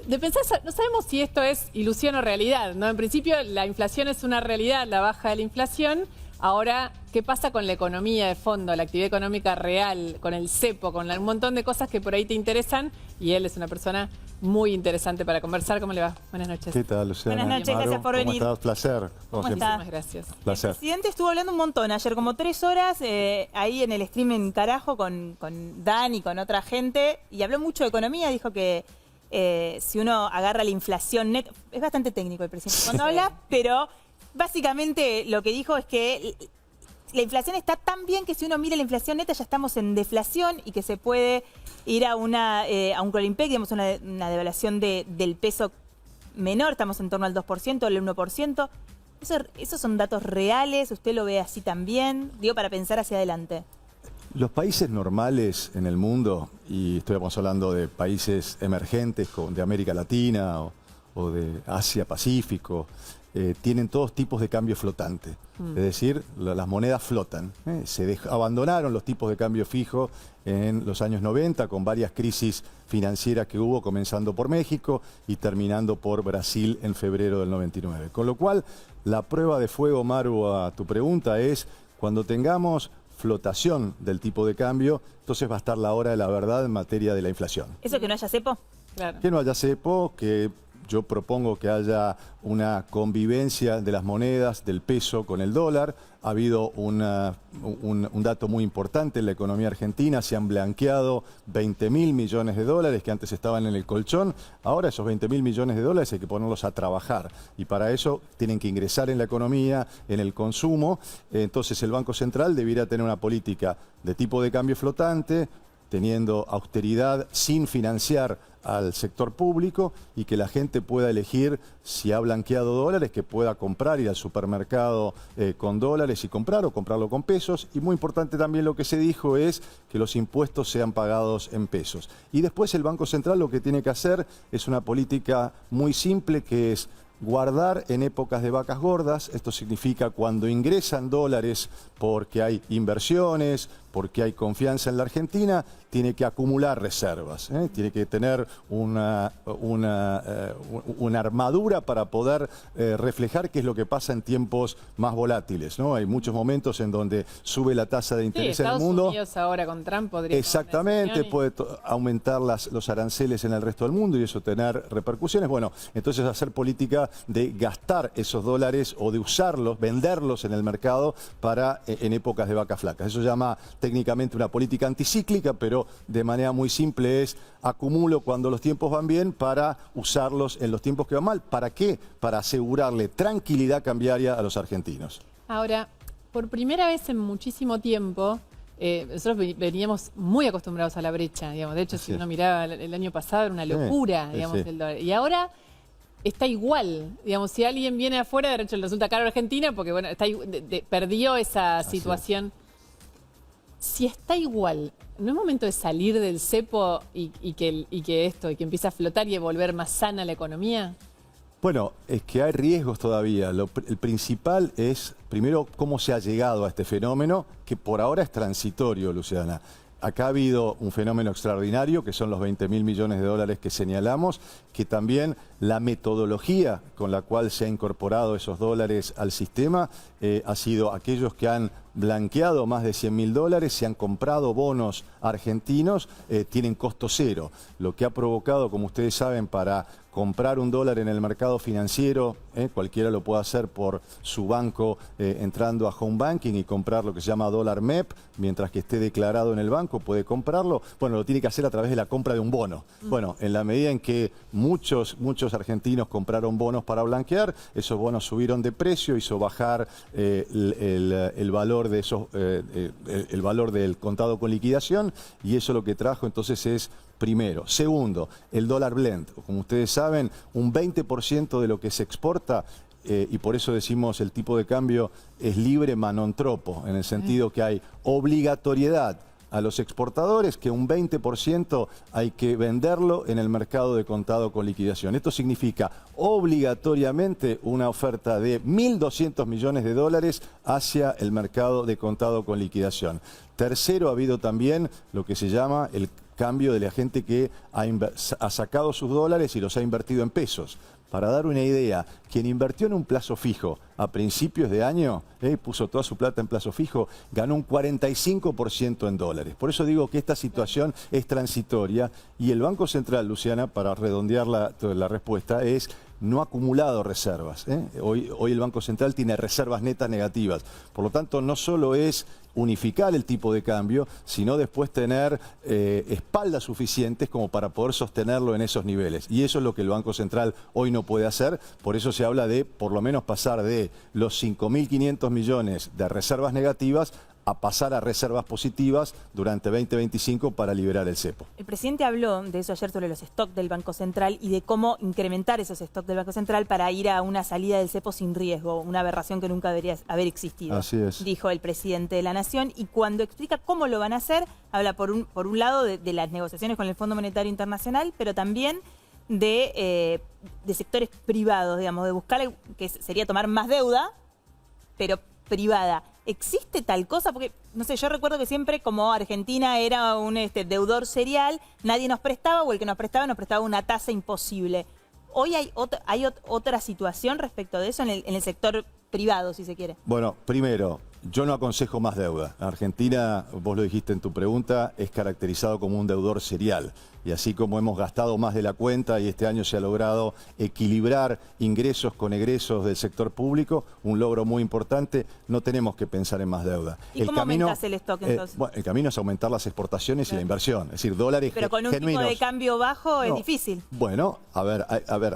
de pensar, no sabemos si esto es ilusión o realidad, ¿no? En principio la inflación es una realidad, la baja de la inflación. Ahora, ¿qué pasa con la economía de fondo, la actividad económica real, con el cepo, con un montón de cosas que por ahí te interesan? Y él es una persona muy interesante para conversar. ¿Cómo le va? Buenas noches. ¿Qué tal, Luciana? Buenas noches, gracias por venir. ¿Cómo estás? Placer. ¿Cómo está? Muchísimas gracias. Placer. El presidente estuvo hablando un montón ayer, como 3 horas, ahí en el stream en Carajo con Dan y con otra gente, y habló mucho de economía. Dijo que si uno agarra la inflación neta, es bastante técnico el presidente cuando habla, pero básicamente lo que dijo es que la inflación está tan bien que si uno mira la inflación neta ya estamos en deflación y que se puede ir a un Colimpec, digamos, una devaluación del peso menor, estamos en torno al 2%, al 1%. ¿Esos son datos reales? ¿Usted lo ve así también? Digo, para pensar hacia adelante. Los países normales en el mundo, y estamos hablando de países emergentes de América Latina o de Asia-Pacífico, tienen todos tipos de cambio flotante. Es decir, las monedas flotan. Abandonaron los tipos de cambio fijo en los años 90 con varias crisis financieras que hubo, comenzando por México y terminando por Brasil en febrero del 99. Con lo cual, la prueba de fuego, Maru, a tu pregunta es, cuando tengamos flotación del tipo de cambio, entonces va a estar la hora de la verdad en materia de la inflación. ¿Eso que no haya cepo? Claro. Que no haya cepo, que yo propongo que haya una convivencia de las monedas, del peso con el dólar. Ha habido un dato muy importante en la economía argentina. Se han blanqueado 20.000 millones de dólares que antes estaban en el colchón. Ahora esos 20.000 millones de dólares hay que ponerlos a trabajar. Y para eso tienen que ingresar en la economía, en el consumo. Entonces el Banco Central debería tener una política de tipo de cambio flotante, teniendo austeridad sin financiar al sector público, y que la gente pueda elegir, si ha blanqueado dólares, que pueda comprar, ir al supermercado con dólares y comprar, o comprarlo con pesos. Y muy importante también lo que se dijo es que los impuestos sean pagados en pesos. Y después el Banco Central lo que tiene que hacer es una política muy simple, que es guardar en épocas de vacas gordas. Esto significa cuando ingresan dólares porque hay inversiones, porque hay confianza en la Argentina, tiene que acumular reservas, tiene que tener una armadura para poder reflejar qué es lo que pasa en tiempos más volátiles, ¿no? Hay muchos momentos en donde sube la tasa de interés en el mundo. Estados Unidos ahora con Trump podría... Exactamente, puede aumentar los aranceles en el resto del mundo y eso tener repercusiones. Bueno, entonces hacer política de gastar esos dólares o de usarlos, venderlos en el mercado para en épocas de vacas flacas. Eso se llama técnicamente una política anticíclica, pero de manera muy simple es: acumulo cuando los tiempos van bien para usarlos en los tiempos que van mal. ¿Para qué? Para asegurarle tranquilidad cambiaria a los argentinos. Ahora, por primera vez en muchísimo tiempo, nosotros veníamos muy acostumbrados a la brecha, digamos. De hecho, si uno miraba el año pasado, era una locura, digamos, el dólar. Y ahora está igual, digamos, si alguien viene afuera, de hecho le resulta caro a Argentina, porque bueno, perdió esa situación. Si está igual, ¿no es momento de salir del cepo y que empiece a flotar y a volver más sana la economía? Bueno, es que hay riesgos todavía. El principal es, primero, cómo se ha llegado a este fenómeno, que por ahora es transitorio, Luciana. Acá ha habido un fenómeno extraordinario, que son los 20.000 millones de dólares que señalamos, que también la metodología con la cual se ha incorporado esos dólares al sistema ha sido aquellos que han blanqueado más de 100.000 dólares, se han comprado bonos argentinos, tienen costo cero, lo que ha provocado, como ustedes saben, para comprar un dólar en el mercado financiero, cualquiera lo puede hacer por su banco entrando a Home Banking y comprar lo que se llama dólar MEP, mientras que esté declarado en el banco puede comprarlo. Bueno, lo tiene que hacer a través de la compra de un bono. Bueno, en la medida en que muchos argentinos compraron bonos para blanquear, esos bonos subieron de precio, hizo bajar el valor de el valor del contado con liquidación, y eso lo que trajo entonces es, primero. Segundo, el dólar blend. Como ustedes saben, un 20% de lo que se exporta, y por eso decimos el tipo de cambio es libre ma non troppo, en el sentido que hay obligatoriedad a los exportadores, que un 20% hay que venderlo en el mercado de contado con liquidación. Esto significa obligatoriamente una oferta de 1.200 millones de dólares hacia el mercado de contado con liquidación. Tercero, ha habido también lo que se llama el cambio de la gente que ha sacado sus dólares y los ha invertido en pesos. Para dar una idea, quien invirtió en un plazo fijo a principios de año, puso toda su plata en plazo fijo, ganó un 45% en dólares. Por eso digo que esta situación es transitoria y el Banco Central, Luciana, para redondear la respuesta, no ha acumulado reservas. Hoy el Banco Central tiene reservas netas negativas. Por lo tanto, no solo es unificar el tipo de cambio, sino después tener espaldas suficientes como para poder sostenerlo en esos niveles. Y eso es lo que el Banco Central hoy no puede hacer. Por eso se habla de, por lo menos, pasar de los 5.500 millones de reservas negativas a pasar a reservas positivas durante 2025 para liberar el cepo. El presidente habló de eso ayer sobre los stocks del Banco Central y de cómo incrementar esos stocks del Banco Central para ir a una salida del cepo sin riesgo, una aberración que nunca debería haber existido. Así es. Dijo el presidente de la Nación, y cuando explica cómo lo van a hacer, habla por un lado de las negociaciones con el Fondo Monetario Internacional, pero también de sectores privados, digamos, de buscar, que sería tomar más deuda, pero privada. ¿Existe tal cosa? Porque, no sé, yo recuerdo que siempre como Argentina era un deudor serial, nadie nos prestaba, o el que nos prestaba una tasa imposible. ¿Hoy hay otra situación respecto de eso en el sector privado, si se quiere? Bueno, primero, yo no aconsejo más deuda. Argentina, vos lo dijiste en tu pregunta, es caracterizado como un deudor serial. Y así como hemos gastado más de la cuenta y este año se ha logrado equilibrar ingresos con egresos del sector público, un logro muy importante, no tenemos que pensar en más deuda. ¿Y cómo aumentás el stock entonces? Bueno, el camino es aumentar las exportaciones y la inversión, es decir, dólares genuinos. Pero con un tipo de cambio bajo es difícil. Bueno, a ver,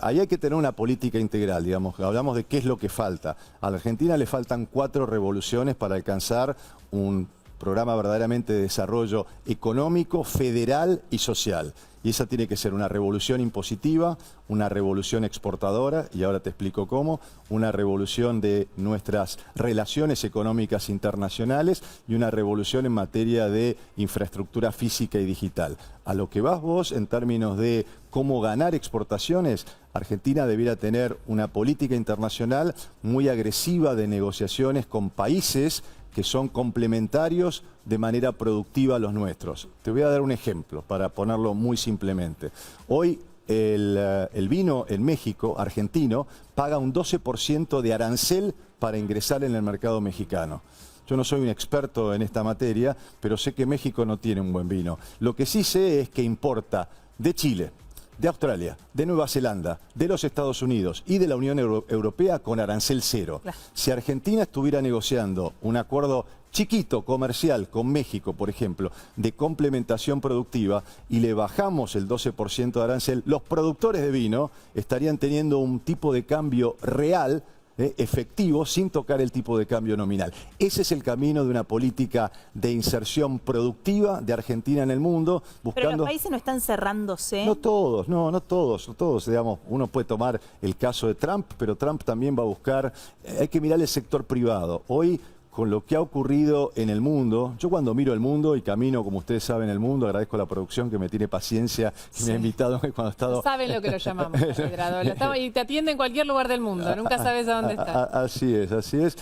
ahí hay que tener una política integral, digamos. Hablamos de qué es lo que falta. A la Argentina le faltan 4 revoluciones para alcanzar un programa verdaderamente de desarrollo económico, federal y social. Y esa tiene que ser una revolución impositiva, una revolución exportadora, y ahora te explico cómo, una revolución de nuestras relaciones económicas internacionales y una revolución en materia de infraestructura física y digital. A lo que vas vos en términos de cómo ganar exportaciones, Argentina debiera tener una política internacional muy agresiva de negociaciones con países que son complementarios de manera productiva a los nuestros. Te voy a dar un ejemplo para ponerlo muy simplemente. Hoy el vino en México, argentino, paga un 12% de arancel para ingresar en el mercado mexicano. Yo no soy un experto en esta materia, pero sé que México no tiene un buen vino. Lo que sí sé es que importa de Chile, de Australia, de Nueva Zelanda, de los Estados Unidos y de la Unión Europea con arancel cero. Claro. Si Argentina estuviera negociando un acuerdo chiquito, comercial, con México, por ejemplo, de complementación productiva, y le bajamos el 12% de arancel, los productores de vino estarían teniendo un tipo de cambio real, efectivo, sin tocar el tipo de cambio nominal. Ese es el camino de una política de inserción productiva de Argentina en el mundo. Buscando... Pero los países no están cerrándose. No todos, no todos. Digamos, uno puede tomar el caso de Trump, pero Trump también va a buscar, hay que mirar el sector privado. Hoy, con lo que ha ocurrido en el mundo, yo cuando miro el mundo y camino, como ustedes saben, el mundo, agradezco a la producción que me tiene paciencia, que me ha invitado cuando he estado... Saben lo que lo llamamos, Pedrado. Y te atiende en cualquier lugar del mundo, nunca sabes a dónde está. Así es.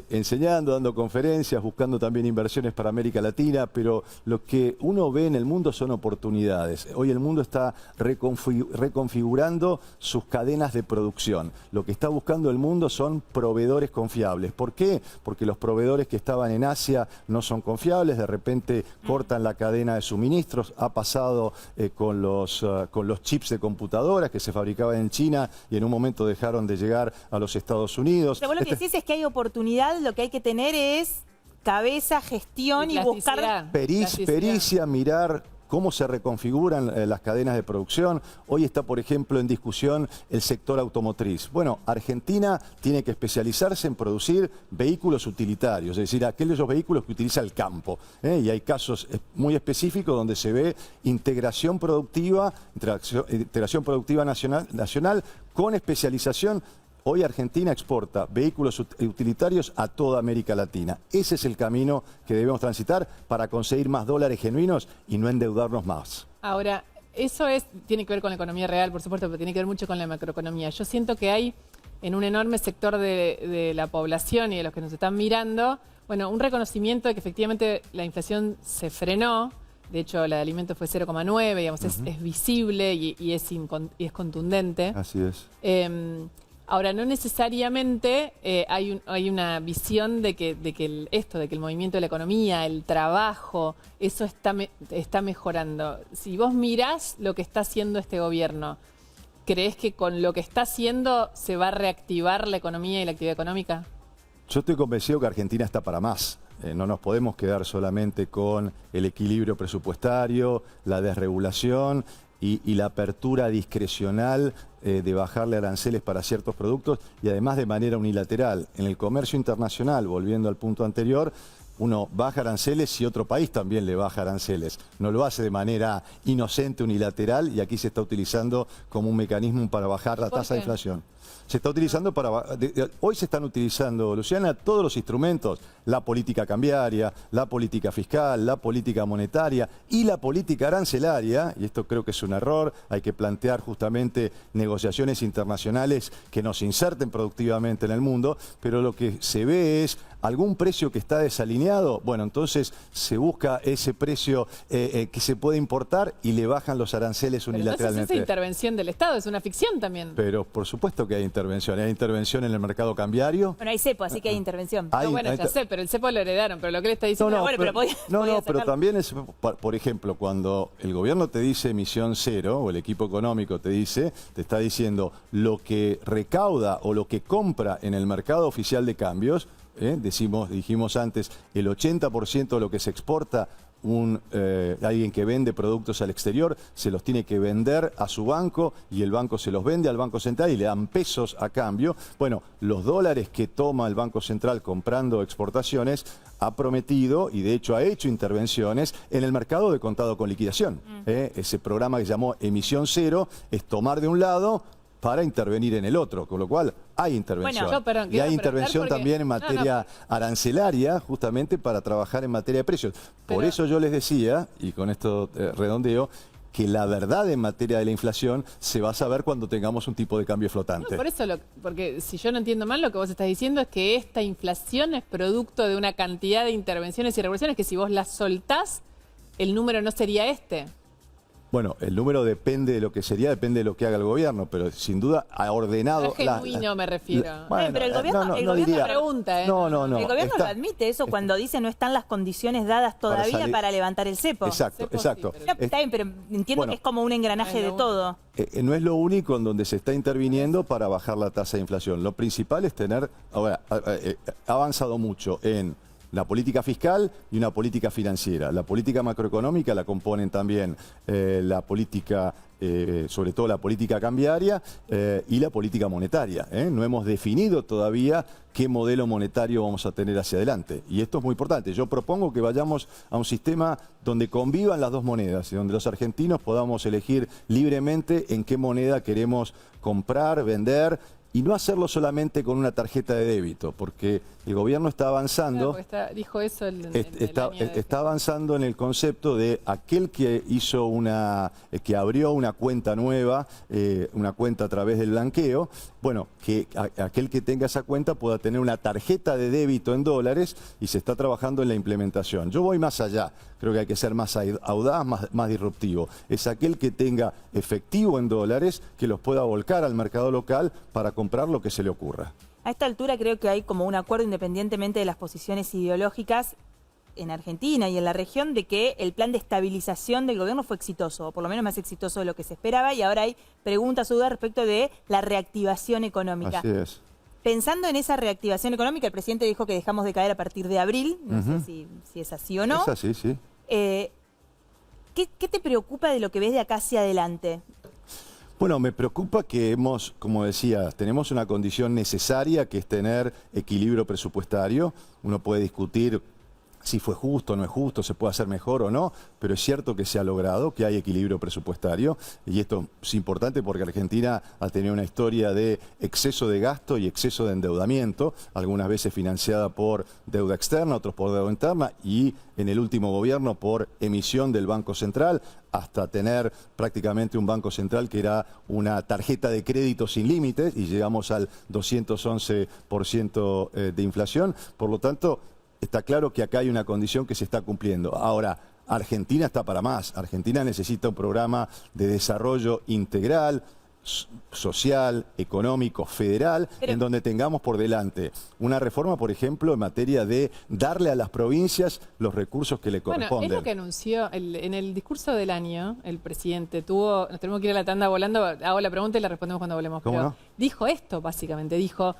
Enseñando, dando conferencias, buscando también inversiones para América Latina, pero lo que uno ve en el mundo son oportunidades. Hoy el mundo está reconfigurando sus cadenas de producción. Lo que está buscando el mundo son proveedores confiables. ¿Por qué? Porque los proveedores que estaban en Asia no son confiables, de repente cortan la cadena de suministros. Ha pasado con los chips de computadoras que se fabricaban en China y en un momento dejaron de llegar a los Estados Unidos. Pero vos lo que decís es que hay oportunidad, lo que hay que tener es cabeza, gestión y buscar... Pericia, mirar cómo se reconfiguran las cadenas de producción. Hoy está, por ejemplo, en discusión el sector automotriz. Bueno, Argentina tiene que especializarse en producir vehículos utilitarios, es decir, aquellos vehículos que utiliza el campo. Y hay casos muy específicos donde se ve integración productiva nacional con especialización. Hoy Argentina exporta vehículos utilitarios a toda América Latina. Ese es el camino que debemos transitar para conseguir más dólares genuinos y no endeudarnos más. Ahora, eso tiene que ver con la economía real, por supuesto, pero tiene que ver mucho con la macroeconomía. Yo siento que hay en un enorme sector de la población y de los que nos están mirando, bueno, un reconocimiento de que efectivamente la inflación se frenó. De hecho, la de alimentos fue 0,9, digamos, es visible y es contundente. Así es. Ahora, no necesariamente hay una visión de que el movimiento de la economía, el trabajo, eso está mejorando. Si vos mirás lo que está haciendo este gobierno, ¿creés que con lo que está haciendo se va a reactivar la economía y la actividad económica? Yo estoy convencido que Argentina está para más. No nos podemos quedar solamente con el equilibrio presupuestario, la desregulación y la apertura discrecional de bajarle aranceles para ciertos productos y además de manera unilateral. En el comercio internacional, volviendo al punto anterior, uno baja aranceles y otro país también le baja aranceles. No lo hace de manera inocente, unilateral, y aquí se está utilizando como un mecanismo para bajar la tasa de inflación. Se está utilizando hoy se están utilizando, Luciana, todos los instrumentos, la política cambiaria, la política fiscal, la política monetaria y la política arancelaria, y esto creo que es un error, hay que plantear justamente negociaciones internacionales que nos inserten productivamente en el mundo, pero lo que se ve es algún precio que está desalineado, bueno, entonces se busca ese precio que se puede importar y le bajan los aranceles unilateralmente. Pero esa intervención del Estado es una ficción también. Pero por supuesto que hay intervención en el mercado cambiario. Bueno, hay cepo, así que hay intervención. Bueno, ya sé, pero el cepo lo heredaron, pero lo que le está diciendo... pero también es, por ejemplo, cuando el gobierno te dice emisión cero, o el equipo económico te está diciendo lo que recauda o lo que compra en el mercado oficial de cambios, dijimos antes, el 80% de lo que se exporta alguien que vende productos al exterior se los tiene que vender a su banco y el banco se los vende al Banco Central y le dan pesos a cambio. Bueno, los dólares que toma el Banco Central comprando exportaciones ha prometido y de hecho ha hecho intervenciones en el mercado de contado con liquidación. Ese programa que se llamó Emisión Cero es tomar de un lado para intervenir en el otro, con lo cual hay intervención. Y hay intervención también en materia arancelaria, justamente para trabajar en materia de precios. Por eso yo les decía, y con esto redondeo, que la verdad en materia de la inflación se va a saber cuando tengamos un tipo de cambio flotante. No, por eso, porque si yo no entiendo mal, lo que vos estás diciendo es que esta inflación es producto de una cantidad de intervenciones y regulaciones que si vos las soltás, el número no sería este. Bueno, el número depende de lo que sería, depende de lo que haga el gobierno, pero sin duda ha ordenado... genuino me refiero. Bueno, pero el gobierno, pregunta, No. El gobierno lo admite eso cuando dice no están las condiciones dadas todavía para levantar el cepo. Exacto. Está bien, pero entiendo que es como un engranaje de todo. No es lo único en donde se está interviniendo para bajar la tasa de inflación. Lo principal es tener... Ahora, ha avanzado mucho en la política fiscal y una política financiera. La política macroeconómica la componen también la política, sobre todo la política cambiaria y la política monetaria. No hemos definido todavía qué modelo monetario vamos a tener hacia adelante. Y esto es muy importante. Yo propongo que vayamos a un sistema donde convivan las dos monedas y donde los argentinos podamos elegir libremente en qué moneda queremos comprar, vender, y no hacerlo solamente con una tarjeta de débito, porque el gobierno está avanzando, dijo eso está avanzando en el concepto de aquel que que abrió una cuenta nueva, una cuenta a través del blanqueo, bueno, que aquel que tenga esa cuenta pueda tener una tarjeta de débito en dólares y se está trabajando en la implementación. Yo voy más allá, creo que hay que ser más audaz, más disruptivo. Es aquel que tenga efectivo en dólares que los pueda volcar al mercado local para comprar lo que se le ocurra. A esta altura creo que hay como un acuerdo independientemente de las posiciones ideológicas en Argentina y en la región de que el plan de estabilización del gobierno fue exitoso, o por lo menos más exitoso de lo que se esperaba, y ahora hay preguntas o dudas respecto de la reactivación económica. Así es. Pensando en esa reactivación económica, el presidente dijo que dejamos de caer a partir de abril, no sé si es así o no. Es así, sí. ¿Qué te preocupa de lo que ves de acá hacia adelante? Bueno, me preocupa que como decía, tenemos una condición necesaria que es tener equilibrio presupuestario. Uno puede discutir si fue justo o no es justo, se puede hacer mejor o no, pero es cierto que se ha logrado, que hay equilibrio presupuestario, y esto es importante porque Argentina ha tenido una historia de exceso de gasto y exceso de endeudamiento, algunas veces financiada por deuda externa, otros por deuda interna, y en el último gobierno por emisión del Banco Central, hasta tener prácticamente un Banco Central que era una tarjeta de crédito sin límites, y llegamos al 211% de inflación. Por lo tanto, está claro que acá hay una condición que se está cumpliendo. Ahora, Argentina está para más. Argentina necesita un programa de desarrollo integral, social, económico, federal, en donde tengamos por delante una reforma, por ejemplo, en materia de darle a las provincias los recursos que le corresponden. Bueno, es lo que anunció en el discurso del año, el presidente tuvo, nos tenemos que ir a la tanda volando, hago la pregunta y la respondemos cuando volvemos. ¿Cómo pero no? Dijo esto, básicamente, dijo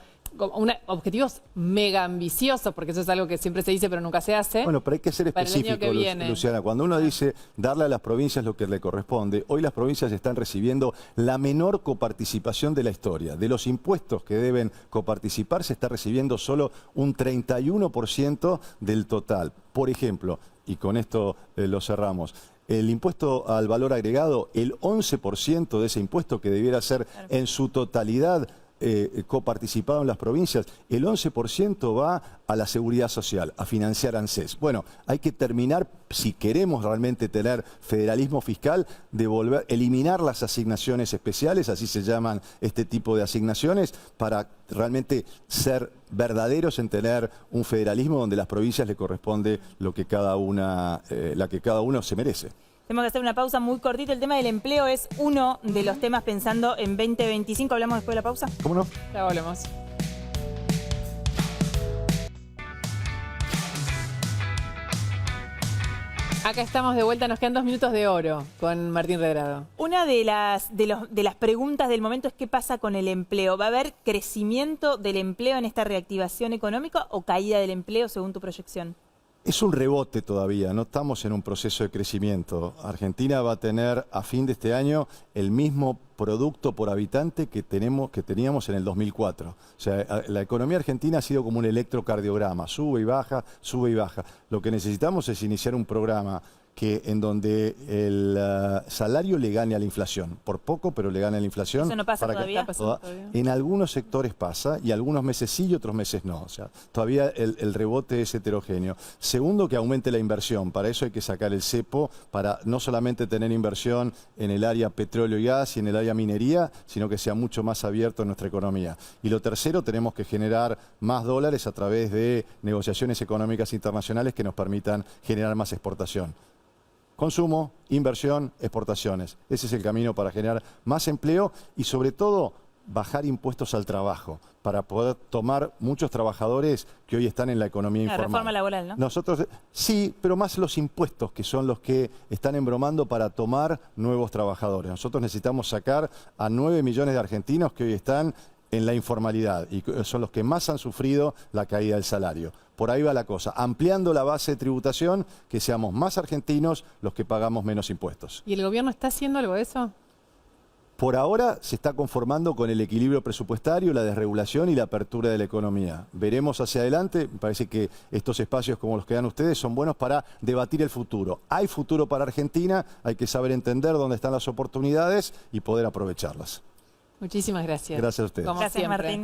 objetivos mega ambiciosos, porque eso es algo que siempre se dice pero nunca se hace. Bueno, pero hay que ser específico, Luciana. Cuando uno dice darle a las provincias lo que le corresponde, hoy las provincias están recibiendo la menor coparticipación de la historia. De los impuestos que deben coparticipar, se está recibiendo solo un 31% del total. Por ejemplo, y con esto lo cerramos, el impuesto al valor agregado, el 11% de ese impuesto que debiera ser en su totalidad coparticipado en las provincias, el 11% va a la seguridad social, a financiar ANSES. Bueno, hay que terminar, si queremos realmente tener federalismo fiscal, de eliminar las asignaciones especiales, así se llaman este tipo de asignaciones, para realmente ser verdaderos en tener un federalismo donde a las provincias le corresponde lo que cada una, la que cada uno se merece. Tenemos que hacer una pausa muy cortita. El tema del empleo es uno de los temas pensando en 2025. ¿Hablamos después de la pausa? ¿Cómo no? Ya volvemos. Acá estamos de vuelta, nos quedan 2 minutos de oro con Martín Redrado. Una de las preguntas del momento es qué pasa con el empleo. ¿Va a haber crecimiento del empleo en esta reactivación económica o caída del empleo según tu proyección? Es un rebote todavía, no estamos en un proceso de crecimiento. Argentina va a tener a fin de este año el mismo producto por habitante que teníamos en el 2004. O sea, la economía argentina ha sido como un electrocardiograma, sube y baja, sube y baja. Lo que necesitamos es iniciar un programa en donde el salario le gane a la inflación. Por poco, pero le gane a la inflación. ¿Eso no pasa todavía? En algunos sectores pasa, y algunos meses sí y otros meses no. O sea, todavía el rebote es heterogéneo. Segundo, que aumente la inversión. Para eso hay que sacar el cepo, para no solamente tener inversión en el área petróleo y gas y en el área minería, sino que sea mucho más abierto en nuestra economía. Y lo tercero, tenemos que generar más dólares a través de negociaciones económicas internacionales que nos permitan generar más exportación. Consumo, inversión, exportaciones. Ese es el camino para generar más empleo y, sobre todo, bajar impuestos al trabajo para poder tomar muchos trabajadores que hoy están en la economía informal. La reforma laboral, ¿no? Nosotros, sí, pero más los impuestos, que son los que están embromando para tomar nuevos trabajadores. Nosotros necesitamos sacar a 9 millones de argentinos que hoy están en la informalidad y son los que más han sufrido la caída del salario. Por ahí va la cosa, ampliando la base de tributación, que seamos más argentinos los que pagamos menos impuestos. ¿Y el gobierno está haciendo algo de eso? Por ahora se está conformando con el equilibrio presupuestario, la desregulación y la apertura de la economía. Veremos hacia adelante, me parece que estos espacios como los que dan ustedes son buenos para debatir el futuro. Hay futuro para Argentina, hay que saber entender dónde están las oportunidades y poder aprovecharlas. Muchísimas gracias. Gracias a ustedes. Como Gracias, siempre. Martín.